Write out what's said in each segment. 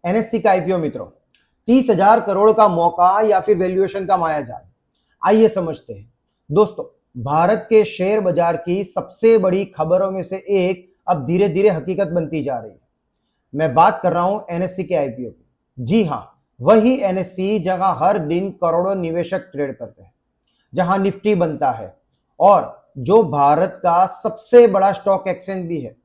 NSC का IPO मित्रों, 30,000 करोड़ का मौका या फिर वैल्यूएशन का मायाजाल। आइए समझते हैं। दोस्तों, भारत के शेयर बाजार की सबसे बड़ी खबरों में से एक अब धीरे धीरे हकीकत बनती जा रही है। मैं बात कर रहा हूं एनएससी के आईपीओ की। जी हां, वही एनएससी जहां हर दिन करोड़ों निवेशक ट्रेड करते हैं, जहां निफ्टी बनता है और जो भारत का सबसे बड़ा स्टॉक एक्सचेंज भी है।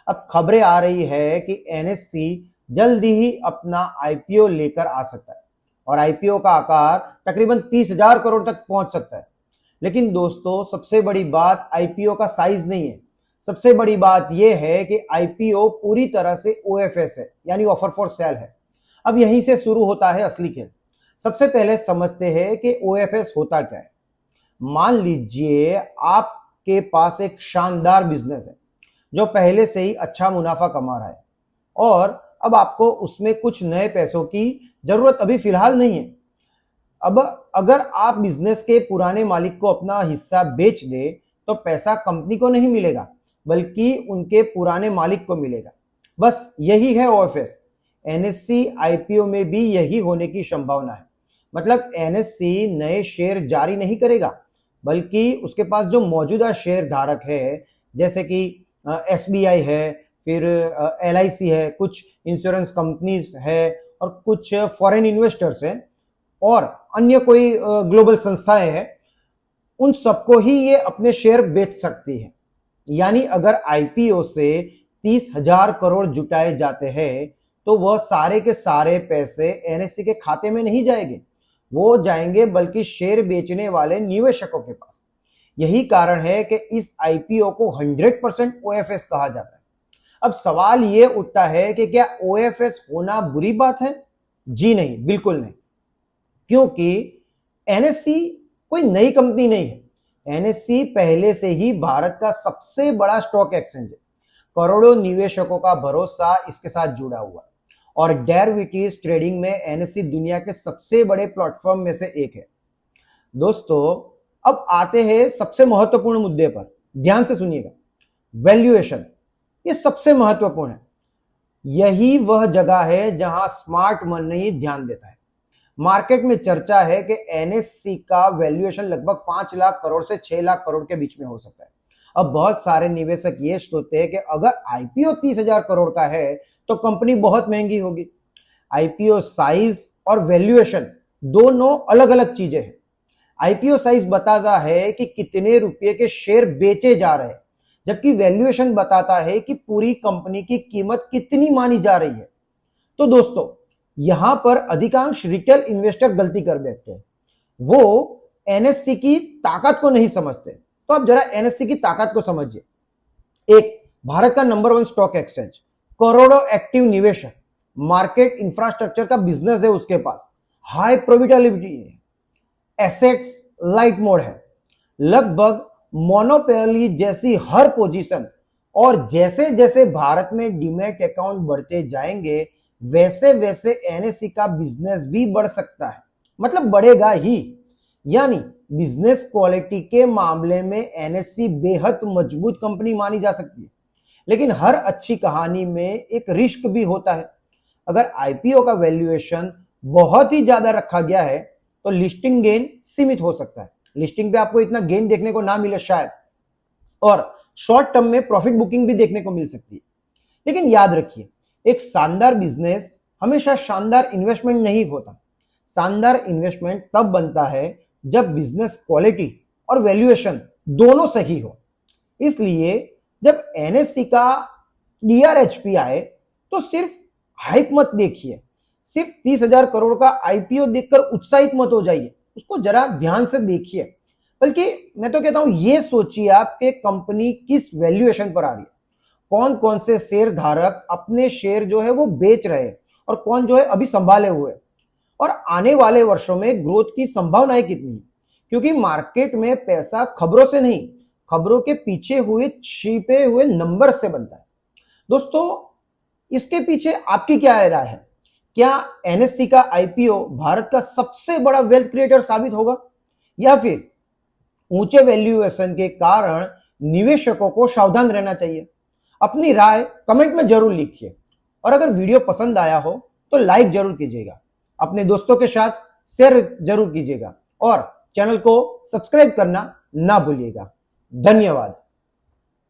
अब खबरें आ रही है कि एनएससी जल्दी ही अपना आईपीओ लेकर आ सकता है और आईपीओ का आकार तकरीबन 30,000 करोड़ तक पहुंच सकता है। लेकिन दोस्तों, सबसे बड़ी बात आईपीओ का साइज नहीं है। सबसे बड़ी बात यह है कि आईपीओ पूरी तरह से ओएफएस है, यानी ऑफर फॉर सेल है। अब यहीं से शुरू होता है असली खेल। सबसे पहले समझते हैं कि ओएफएस होता क्या है। मान लीजिए आपके पास एक शानदार बिजनेस है जो पहले से ही अच्छा मुनाफा कमा रहा है और अब आपको उसमें कुछ नए पैसों की जरूरत अभी फिलहाल नहीं है। अब अगर आप बिजनेस के पुराने मालिक को अपना हिस्सा बेच दे तो पैसा कंपनी को नहीं मिलेगा, बल्कि उनके पुराने मालिक को मिलेगा। बस यही है ओएफएस। एनएससी आईपीओ में भी यही होने की संभावना है। मतलब एनएससी नए शेयर जारी नहीं करेगा, बल्कि उसके पास जो मौजूदा शेयर धारक है, जैसे कि एसबीआई है, फिर एलआईसी है, कुछ इंश्योरेंस कंपनीज है और कुछ फॉरेन इन्वेस्टर्स हैं और अन्य कोई ग्लोबल संस्थाएं हैं, उन सबको ही ये अपने शेयर बेच सकती है। यानी अगर आईपीओ से 30,000 करोड़ जुटाए जाते हैं तो वह सारे के सारे पैसे एनएससी के खाते में नहीं जाएंगे, वो जाएंगे बल्कि शेयर बेचने वाले निवेशकों के पास। यही कारण है कि इस आईपीओ को 100% ओएफएस कहा जाता है। अब सवाल यह उठता है कि क्या ओएफएस होना बुरी बात है? जी नहीं, बिल्कुल नहीं। क्योंकि एनएससी कोई नई कंपनी नहीं है। एनएससी पहले से ही भारत का सबसे बड़ा स्टॉक एक्सचेंज है। करोड़ों निवेशकों का भरोसा इसके साथ जुड़ा हुआ है और डेरिवेटिव्स ट्रेडिंग में एनएससी दुनिया के सबसे बड़े प्लेटफॉर्म में से एक है। दोस्तों, अब आते हैं सबसे महत्वपूर्ण मुद्दे पर। ध्यान से सुनिएगा। वैल्यूएशन, ये सबसे महत्वपूर्ण है। यही वह जगह है जहां स्मार्ट मनी ध्यान देता है। मार्केट में चर्चा है कि एनएससी का वैल्यूएशन लगभग 5 लाख करोड़ से 6 लाख करोड़ के बीच में हो सकता है। अब बहुत सारे निवेशक ये सोचते हैं कि अगर आईपीओ 30,000 करोड़ का है तो कंपनी बहुत महंगी होगी। आईपीओ साइज और वैल्यूएशन दोनों अलग अलग चीजें हैं। आईपीओ साइज बताता है कि कितने रुपए के शेयर बेचे जा रहे हैं, जबकि वैल्यूएशन बताता है कि पूरी कंपनी की कीमत कितनी मानी जा रही है। तो दोस्तों, यहां पर अधिकांश रिटेल इन्वेस्टर गलती कर बैठते हैं। वो एनएससी की ताकत को नहीं समझते। तो अब जरा एनएससी की ताकत को समझिए। एक, भारत का नंबर 1 स्टॉक एक्सचेंज, करोड़ों एक्टिव निवेशक, मार्केट इंफ्रास्ट्रक्चर का बिजनेस है उसके पास, हाई प्रोफिटेबिलिटी है, एसेट्स लाइट मोड है, लगभग मोनोपोली जैसी हर पोजीशन। और जैसे जैसे भारत में डीमैट अकाउंट बढ़ते जाएंगे वैसे वैसे एनएससी का बिजनेस भी बढ़ सकता है, मतलब बढ़ेगा ही। यानी बिजनेस क्वालिटी के मामले में एनएससी बेहद मजबूत कंपनी मानी जा सकती है। लेकिन हर अच्छी कहानी में एक रिस्क भी होता है। अगर आईपीओ का वैल्यूएशन बहुत ही ज्यादा रखा गया है तो लिस्टिंग गेन सीमित हो सकता है। लिस्टिंग पे आपको इतना गेन देखने को ना मिले शायद, और शॉर्ट टर्म में प्रॉफिट बुकिंग भी देखने को मिल सकती है। लेकिन याद रखिए, एक शानदार बिजनेस हमेशा शानदार इन्वेस्टमेंट नहीं होता। शानदार इन्वेस्टमेंट तब बनता है जब बिजनेस क्वालिटी और वैल्यूएशन दोनों सही हो। इसलिए जब एनएससी का डीआरएचपी आए तो सिर्फ हाइप मत देखिए, सिर्फ 30,000 करोड़ का आईपीओ देखकर उत्साहित मत हो जाइए, उसको जरा ध्यान से देखिए। बल्कि मैं तो कहता हूं ये सोचिए आप कि कंपनी किस वैल्यूएशन पर आ रही है, कौन कौन से शेयर धारक अपने शेयर जो है वो बेच रहे हैं और कौन जो है अभी संभाले हुए, और आने वाले वर्षों में ग्रोथ की संभावनाएं कितनी है। क्योंकि मार्केट में पैसा खबरों से नहीं, खबरों के पीछे हुए छिपे हुए नंबर से बनता है। दोस्तों, इसके पीछे आपकी क्या राय है? क्या एनएससी का आईपीओ भारत का सबसे बड़ा वेल्थ क्रिएटर साबित होगा, या फिर ऊंचे वैल्यूएशन के कारण निवेशकों को सावधान रहना चाहिए? अपनी राय कमेंट में जरूर लिखिए और अगर वीडियो पसंद आया हो तो लाइक जरूर कीजिएगा, अपने दोस्तों के साथ शेयर जरूर कीजिएगा और चैनल को सब्सक्राइब करना ना भूलिएगा। धन्यवाद।